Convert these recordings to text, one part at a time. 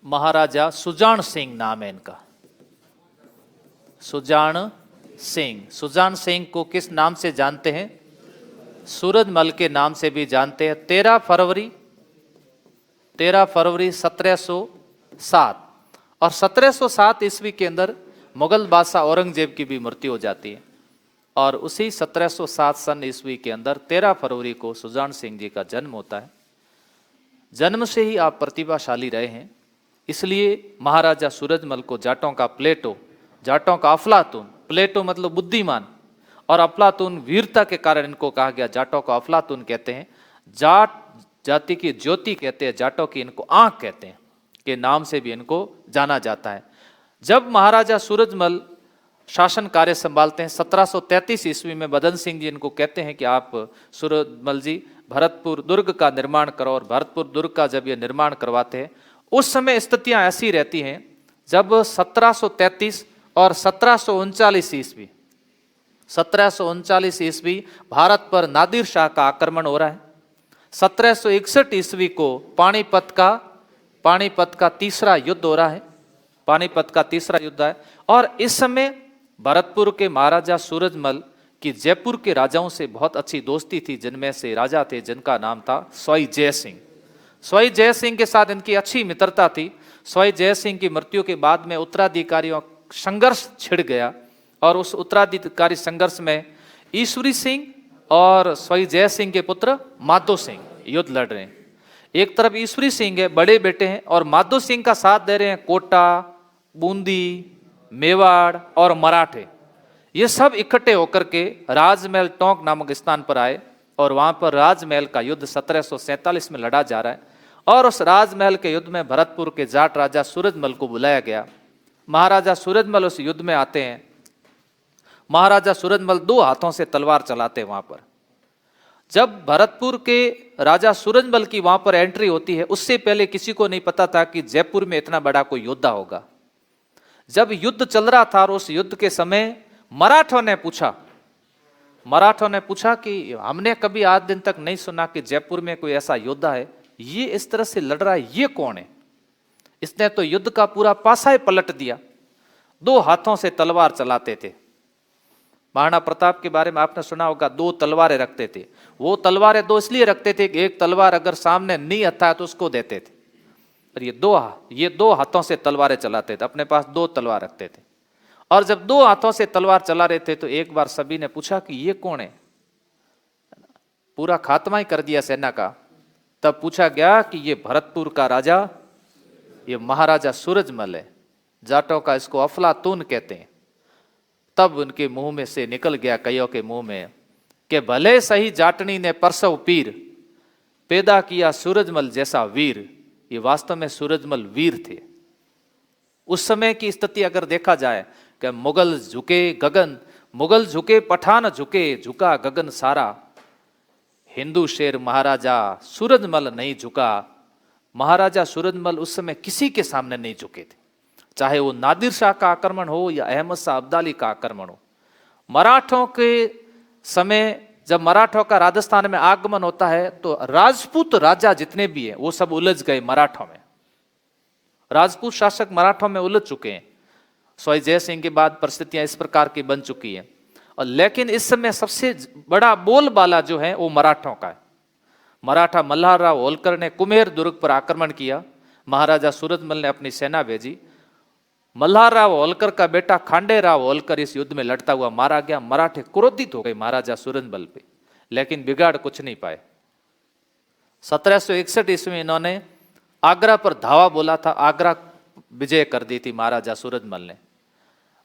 महाराजा सुजान सिंह नाम है इनका। सुजान सिंह। सुजान सिंह को किस नाम से जानते हैं? सूरजमल के नाम से भी जानते हैं। 13 फरवरी 1707 और 1707 ईस्वी के अंदर मुगल बादशाह औरंगजेब की भी मृत्यु हो जाती है और उसी 1707 सन ईस्वी के अंदर 13 फरवरी को सुजान सिंह जी का जन्म होता है। जन्म से ही आप प्रतिभाशाली रहे हैं, इसलिए महाराजा सूरजमल को जाटों का प्लेटो, जाटों का अफलातून, प्लेटो मतलब बुद्धिमान और अफलातून वीरता के कारण इनको कहा गया। जाटों को अफलातून कहते हैं, जाट जाति की ज्योति कहते हैं, जाटों की इनको आंख कहते हैं के नाम से भी इनको जाना जाता है। जब महाराजा सूरजमल शासन कार्य संभालते हैं 1733 ईस्वी में बदन सिंह जी इनको कहते हैं कि आप सूरजमल जी भरतपुर दुर्ग का निर्माण करो, और भरतपुर दुर्ग का जब ये निर्माण करवाते हैं उस समय स्थितियां ऐसी रहती हैं जब 1733 और 1739 ईस्वी 1739 ईस्वी भारत पर नादिर शाह का आक्रमण हो रहा है। 1761 ईस्वी को पानीपत का तीसरा युद्ध हो रहा है, पानीपत का तीसरा युद्ध है। और इस समय भरतपुर के महाराजा सूरजमल की जयपुर के राजाओं से बहुत अच्छी दोस्ती थी, जिनमें से राजा थे जिनका नाम था स्वाई जय सिंह। स्वाई जय सिंह के साथ इनकी अच्छी मित्रता थी। स्वाई जय सिंह की मृत्यु के बाद में उत्तराधिकारियों संघर्ष छिड़ गया और उस उत्तराधिकारी संघर्ष में ईश्वरी सिंह और स्वाई जय सिंह के पुत्र माधो सिंह युद्ध लड़ रहे हैं। एक तरफ ईश्वरी सिंह है, बड़े बेटे हैं, और माधो सिंह का साथ दे रहे हैं कोटा, बूंदी, मेवाड़ और मराठे। ये सब इकट्ठे होकर के राजमहल टोंक नामक स्थान पर आए और वहां पर राजमहल का युद्ध 1747 में लड़ा जा रहा है। और उस राजमहल के युद्ध में भरतपुर के जाट राजा सूरजमल को बुलाया गया। महाराजा सूरजमल उस युद्ध में आते हैं। महाराजा सूरजमल 2 हाथों से तलवार चलाते हैं वहां पर। जब भरतपुर के राजा सूरजमल की वहां पर एंट्री होती है, उससे पहले किसी को नहीं पता था कि जयपुर में इतना बड़ा कोई योद्धा होगा। जब युद्ध चल रहा था और उस युद्ध के समय मराठों ने पूछा कि हमने कभी आज दिन तक नहीं सुना कि जयपुर में कोई ऐसा योद्धा है, ये इस तरह से लड़ रहा है, ये कौन है? इसने तो युद्ध का पूरा पासा ही पलट दिया। 2 हाथों से तलवार चलाते थे। महाराणा प्रताप के बारे में आपने सुना होगा, 2 तलवारें रखते थे। वो तलवारें 2 इसलिए रखते थे कि एक तलवार अगर सामने नहीं आता है तो उसको देते थे। और ये 2 हाथों से तलवारें चलाते थे, अपने पास 2 तलवार रखते थे। और जब 2 हाथों से तलवार चला रहे थे तो एक बार सभी ने पूछा कि ये कौन है? पूरा खात्मा ही कर दिया सेना का। तब पूछा गया कि ये भरतपुर का राजा, ये महाराजा सूरजमल है। जाटों का इसको अफलातून कहते हैं। तब उनके मुंह में से निकल गया, कईयों के मुंह में, कि भले सही जाटनी ने परसव पीर, पैदा किया सूरजमल जैसा वीर। ये वास्तव में सूरजमल वीर थे। उस समय की स्थिति अगर देखा जाए कि मुगल झुके पठान झुके, झुका गगन सारा, हिंदू शेर महाराजा सूरजमल नहीं झुका। महाराजा सूरजमल उस समय किसी के सामने नहीं झुके थे, चाहे वो नादिर शाह का आक्रमण हो या अहमद शाह अब्दाली का आक्रमण हो। मराठों के समय जब मराठों का राजस्थान में आगमन होता है तो राजपूत राजा जितने भी हैं वो सब उलझ गए मराठों में। राजपूत शासक मराठों में उलझ चुके हैं। स्वाई जय सिंह के बाद परिस्थितियां इस प्रकार की बन चुकी हैं। और लेकिन इस समय सबसे बड़ा बोलबाला जो है वो मराठों का है। मराठा मल्हार राव होलकर ने कुम्हेर दुर्ग पर आक्रमण किया। महाराजा सूरजमल ने अपनी सेना भेजी। मल्हार राव होलकर का बेटा खांडे राव होलकर इस युद्ध में लड़ता हुआ मारा गया। मराठे क्रोधित हो गए महाराजा सूरजमल पे, लेकिन बिगाड़ कुछ नहीं पाए। 1761 ईस्वी में इन्होंने आगरा पर धावा बोला था। आगरा विजय कर दी थी महाराजा सूरजमल ने।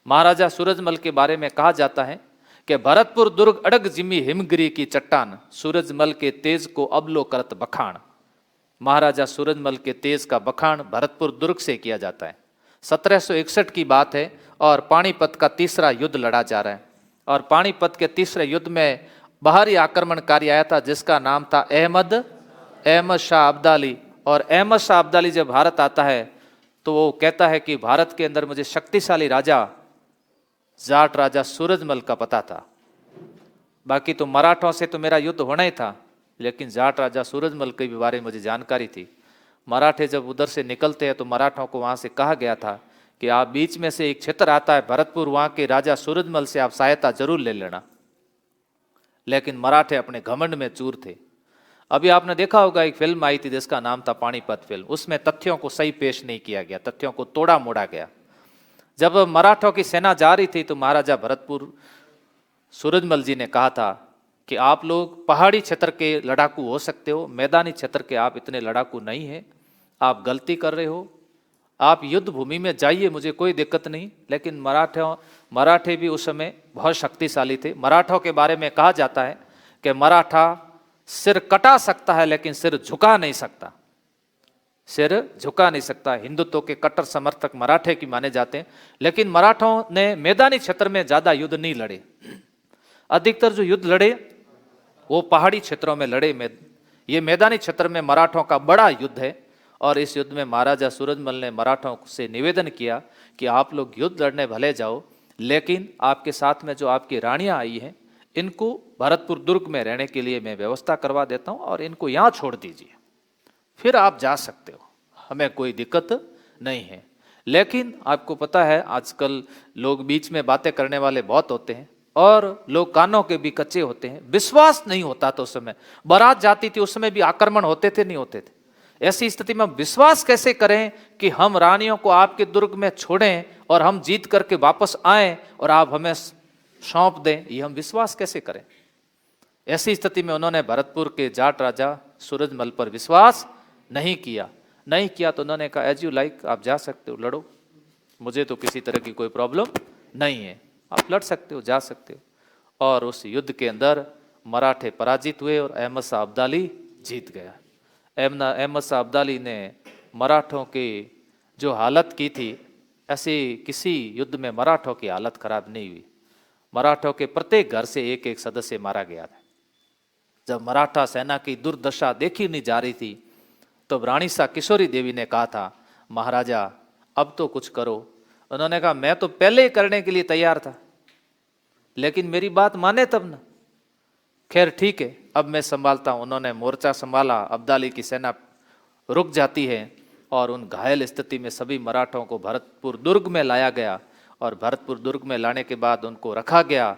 महाराजा सूरजमल के बारे में कहा जाता है कि भरतपुर दुर्ग अड़ग जिमी हिमगिरी की चट्टान, सूरजमल के तेज को अबलो करत बखान। महाराजा सूरजमल के तेज का बखान भरतपुर दुर्ग से किया जाता है। 1761 की बात है और पानीपत का तीसरा युद्ध लड़ा जा रहा है। और पानीपत के तीसरे युद्ध में बाहरी आक्रमणकारी आया था जिसका नाम था अहमद शाह अब्दाली। और अहमद शाह अब्दाली जब भारत आता है तो वो कहता है कि भारत के अंदर मुझे शक्तिशाली राजा जाट राजा सूरजमल का पता था, बाकी तो मराठों से तो मेरा युद्ध होना ही था, लेकिन जाट राजा सूरजमल के भी बारे में मुझे जानकारी थी। मराठे जब उधर से निकलते हैं तो मराठों को वहां से कहा गया था कि आप बीच में से एक क्षेत्र आता है भरतपुर, वहां के राजा सूरजमल से आप सहायता जरूर ले लेना। लेकिन मराठे अपने घमंड में चूर थे। अभी आपने देखा होगा एक फिल्म आई थी जिसका नाम था पानीपत फिल्म, उसमें तथ्यों को सही पेश नहीं किया गया, तथ्यों को तोड़ा मोड़ा गया। जब मराठों की सेना जा रही थी तो महाराजा भरतपुर सूरजमल जी ने कहा था कि आप लोग पहाड़ी क्षेत्र के लड़ाकू हो सकते हो, मैदानी क्षेत्र के आप इतने लड़ाकू नहीं हैं, आप गलती कर रहे हो, आप युद्ध भूमि में जाइए, मुझे कोई दिक्कत नहीं। लेकिन मराठे भी उस समय बहुत शक्तिशाली थे। मराठों के बारे में कहा जाता है कि मराठा सिर कटा सकता है लेकिन सिर झुका नहीं सकता, सिर झुका नहीं सकता। हिंदुत्व के कट्टर समर्थक मराठे की माने जाते हैं। लेकिन मराठों ने मैदानी क्षेत्र में ज्यादा युद्ध नहीं लड़े, अधिकतर जो युद्ध लड़े वो पहाड़ी क्षेत्रों में लड़े। ये मैदानी क्षेत्र में मराठों का बड़ा युद्ध है। और इस युद्ध में महाराजा सूरजमल ने मराठों से निवेदन किया कि आप लोग युद्ध लड़ने भले जाओ, लेकिन आपके साथ में जो आपकी रानियां आई हैं इनको भरतपुर दुर्ग में रहने के लिए मैं व्यवस्था करवा देता हूं और इनको यहां छोड़ दीजिए, फिर आप जा सकते हो, हमें कोई दिक्कत नहीं है। लेकिन आपको पता है आजकल लोग बीच में बातें करने वाले बहुत होते हैं और लोग कानों के भी कच्चे होते हैं। विश्वास नहीं होता तो उस समय बारात जाती थी, उस समय भी आक्रमण होते थे नहीं होते थे। ऐसी स्थिति में विश्वास कैसे करें कि हम रानियों को आपके दुर्ग में छोड़ें और हम जीत करके वापस आएं और आप हमें सौंप दें, ये हम विश्वास कैसे करें। ऐसी स्थिति में उन्होंने भरतपुर के जाट राजा सूरजमल पर विश्वास नहीं किया तो उन्होंने कहा एज यू लाइक, आप जा सकते हो, लड़ो, मुझे तो किसी तरह की कोई प्रॉब्लम नहीं है, आप लड़ सकते हो, जा सकते हो। और उस युद्ध के अंदर मराठे पराजित हुए और अहमद शाह अब्दाली जीत गया। अहमद शाह अब्दाली ने मराठों की जो हालत की थी, ऐसी किसी युद्ध में मराठों की हालत खराब नहीं हुई। मराठों के प्रत्येक घर से एक एक सदस्य मारा गया था। जब मराठा सेना की दुर्दशा देखी नहीं जा रही थी तो रानी सा किशोरी देवी ने कहा था महाराजा अब तो कुछ करो। उन्होंने कहा मैं तो पहले ही करने के लिए तैयार था, लेकिन मेरी बात माने तब ना। खैर ठीक है, अब मैं संभालता हूं। उन्होंने मोर्चा संभाला, अब्दाली की सेना रुक जाती है और उन घायल स्थिति में सभी मराठों को भरतपुर दुर्ग में लाया गया और भरतपुर दुर्ग में लाने के बाद उनको रखा गया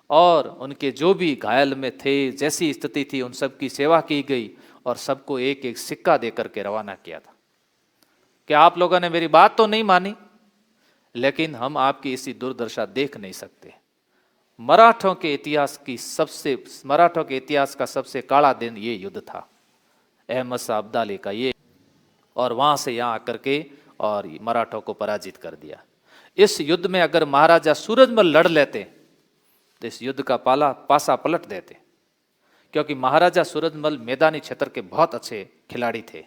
और उनके जो भी घायल में थे, जैसी स्थिति थी, उन सब की सेवा की गई और सबको एक एक सिक्का दे करके रवाना किया था कि आप लोगों ने मेरी बात तो नहीं मानी, लेकिन हम आपकी इसी दुर्दशा देख नहीं सकते। मराठों के इतिहास का सबसे काला दिन ये युद्ध था, अहमद शाह अब्दाली का ये। और वहां से यहाँ आकर के और मराठों को पराजित कर दिया। इस युद्ध में अगर महाराजा सूरजमल लड़ लेते तो इस युद्ध का पासा पलट देते, क्योंकि महाराजा सूरजमल मैदानी क्षेत्र के बहुत अच्छे खिलाड़ी थे।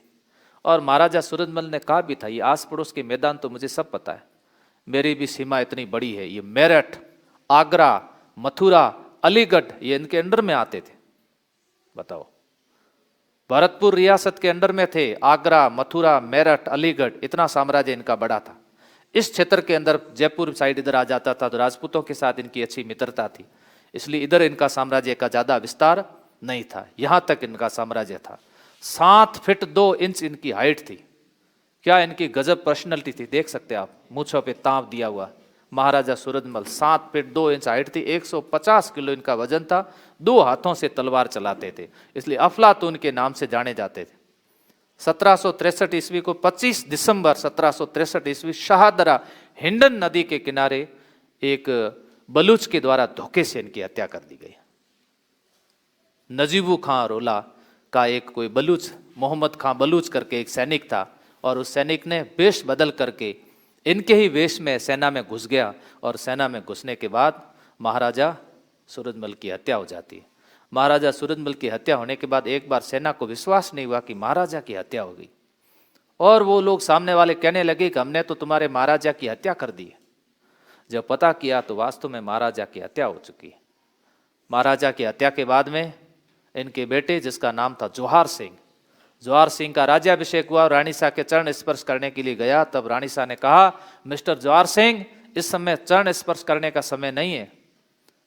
और महाराजा सूरजमल ने कहा भी था ये आस पड़ोस के मैदान तो मुझे सब पता है, मेरी भी सीमा इतनी बड़ी है, ये मेरठ, आगरा, मथुरा, अलीगढ़ ये इनके अंडर में आते थे। बताओ, भरतपुर रियासत के अंडर में थे, आगरा, मथुरा, मेरठ, अलीगढ़, इतना साम्राज्य इनका बड़ा था। इस क्षेत्र के अंदर जयपुर साइड इधर आ जाता था तो राजपूतों के साथ इनकी अच्छी मित्रता थी, इसलिए इधर इनका साम्राज्य का ज्यादा विस्तार नहीं था। यहां तक इनका साम्राज्य था। 7 फीट 2 इंच इनकी हाइट थी। क्या इनकी गजब पर्सनैलिटी थी, देख सकते आप, मूंछों पे तांव दिया हुआ। महाराजा सूरजमल 7 फीट 2 इंच हाइट थी, 150 किलो इनका वजन था, 2 हाथों से तलवार चलाते थे, इसलिए अफलातून के नाम से जाने जाते थे। 1763 ईस्वी को 25 दिसंबर 1763 ईस्वी शाहदरा हिंडन नदी के किनारे एक बलूच के द्वारा धोखे से इनकी हत्या कर दी गई। नजीबू खां रोला का एक कोई बलूच, मोहम्मद खां बलूच करके एक सैनिक था, और उस सैनिक ने वेश बदल करके इनके ही वेश में सेना में घुस गया और सेना में घुसने के बाद महाराजा सूरजमल की हत्या हो जाती है। महाराजा सूरजमल की हत्या होने के बाद एक बार सेना को विश्वास नहीं हुआ कि महाराजा की हत्या हो गई, और वो लोग सामने वाले कहने लगे कि हमने तो तुम्हारे महाराजा की हत्या कर दी है। जब पता किया तो वास्तव में महाराजा की हत्या हो चुकी है। महाराजा की हत्या के बाद में इनके बेटे, जिसका नाम था जोहार सिंह का राज्याभिषेक हुआ। रानी शाह के चरण स्पर्श करने के लिए गया, तब रानी शाह ने कहा मिस्टर जोहार सिंह, इस समय चरण स्पर्श करने का समय नहीं है,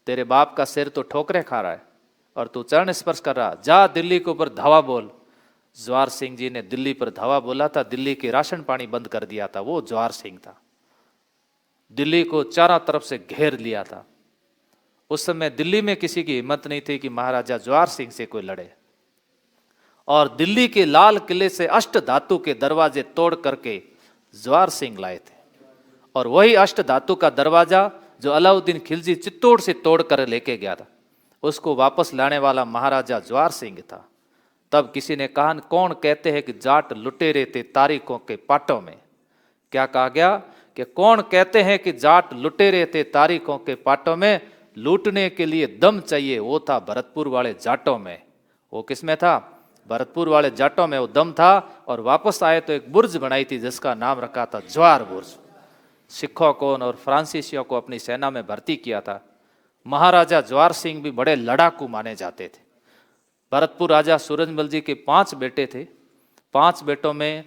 तेरे बाप का सिर तो ठोकरे खा रहा है और तू चरण स्पर्श कर रहा, जा दिल्ली के ऊपर धावा बोल। जवाहर सिंह जी ने दिल्ली पर धावा बोला था, दिल्ली के राशन पानी बंद कर दिया था, वो जवाहर सिंह था। दिल्ली को चारों तरफ से घेर लिया था। उस समय दिल्ली में किसी की हिम्मत नहीं थी कि महाराजा जवाहर सिंह से कोई लड़े, और दिल्ली के लाल किले से अष्ट धातु के दरवाजे तोड़ करके जवाहर सिंह लाए थे, और वही अष्ट धातु का दरवाजा जो अलाउद्दीन खिलजी चित्तौड़ से तोड़ कर लेके गया था, उसको वापस लाने वाला महाराजा जवाहर सिंह था। तब किसी ने कहा, कौन कहते हैं कि जाट लुटेरे थे तारीखों के पाटों में। क्या कहा गया कि कौन कहते हैं कि जाट लुटेरे थे तारीखों के पाटों में, लूटने के लिए दम चाहिए, वो था भरतपुर वाले जाटों में। वो किसमें था? भरतपुर वाले जाटों में वो दम था। और वापस आए तो एक बुर्ज बनाई थी जिसका नाम रखा था जवाहर बुर्ज। सिखों को और फ्रांसीसियों को अपनी सेना में भर्ती किया था। महाराजा जवाहर सिंह भी बड़े लड़ाकू माने जाते थे। भरतपुर राजा सूरजमल जी के 5 बेटे थे। 5 बेटों में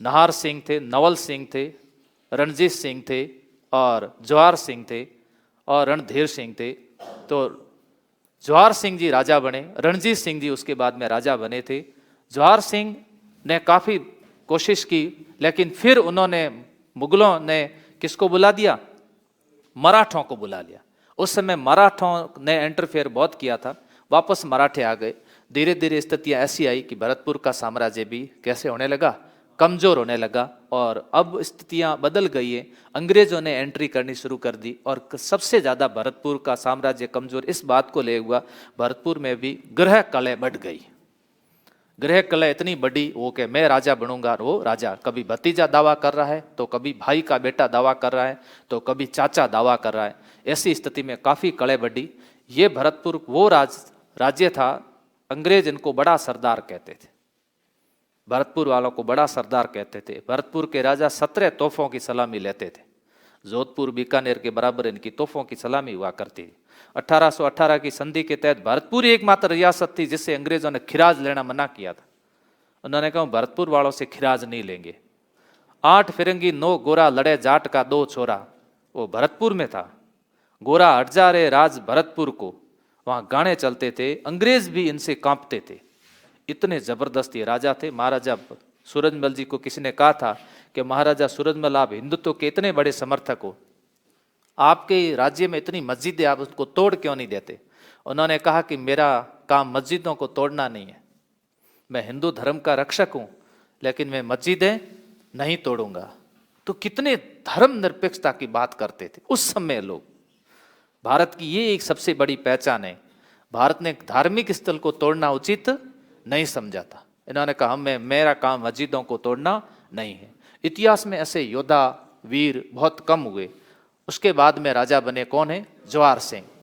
नाहर सिंह थे, नवल सिंह थे, रणजीत सिंह थे, और जवाहर सिंह थे, और रणधीर सिंह थे। तो जवाहर सिंह जी राजा बने, रणजीत सिंह जी उसके बाद में राजा बने थे। जवाहर सिंह ने काफ़ी कोशिश की, लेकिन फिर उन्होंने, मुगलों ने किसको बुला दिया? मराठों को बुला लिया। उस समय मराठों ने इंटरफेयर बहुत किया था, वापस मराठे आ गए। धीरे धीरे स्थितियाँ ऐसी आई कि भरतपुर का साम्राज्य भी कैसे होने लगा? कमज़ोर होने लगा। और अब स्थितियाँ बदल गई है, अंग्रेज़ों ने एंट्री करनी शुरू कर दी, और सबसे ज़्यादा भरतपुर का साम्राज्य कमज़ोर इस बात को ले हुआ, भरतपुर में भी ग्रह कलह बढ़ गई। ग्रह कलह इतनी बड़ी वो कि मैं राजा बनूंगा, वो राजा कभी भतीजा दावा कर रहा है, तो कभी भाई का बेटा दावा कर रहा है, तो कभी चाचा दावा कर रहा है। ऐसी स्थिति में काफ़ी कलह बढ़ी। ये भरतपुर वो राज्य था, अंग्रेज इनको बड़ा सरदार कहते थे, भरतपुर वालों को बड़ा सरदार कहते थे। भरतपुर के राजा 17 तोहफों की सलामी लेते थे। जोधपुर बीकानेर के बराबर इनकी तोहफों की सलामी हुआ करती थी। 1818 की संधि के तहत भरतपुर एकमात्र रियासत थी जिससे अंग्रेजों ने खिराज लेना मना किया था। उन्होंने कहा भरतपुर वालों से खिराज नहीं लेंगे। 8 फिरंगी 9 गोरा लड़े जाट का 2 छोरा, वो भरतपुर में था। गोरा हट जा रे राज भरतपुर को, वहाँ गाने चलते थे। अंग्रेज भी इनसे कांपते थे, इतने जबरदस्त ये राजा थे। महाराजा सूरजमल जी को किसी ने कहा था कि महाराजा सूरजमल, आप हिंदुत्व के इतने बड़े समर्थक हो, आपके राज्य में इतनी मस्जिदें, आप उसको तोड़ क्यों नहीं देते? उन्होंने कहा कि मेरा काम मस्जिदों को तोड़ना नहीं है, मैं हिंदू धर्म का रक्षक हूँ, लेकिन मैं मस्जिदें नहीं तोड़ूंगा। तो कितने धर्म निरपेक्षता की बात करते थे उस समय लोग। भारत की ये एक सबसे बड़ी पहचान है, भारत ने धार्मिक स्थल को तोड़ना उचित नहीं समझा था। इन्होंने कहा मेरा काम मस्जिदों को तोड़ना नहीं है। इतिहास में ऐसे योद्धा वीर बहुत कम हुए। उसके बाद में राजा बने कौन है? जवाहर सिंह।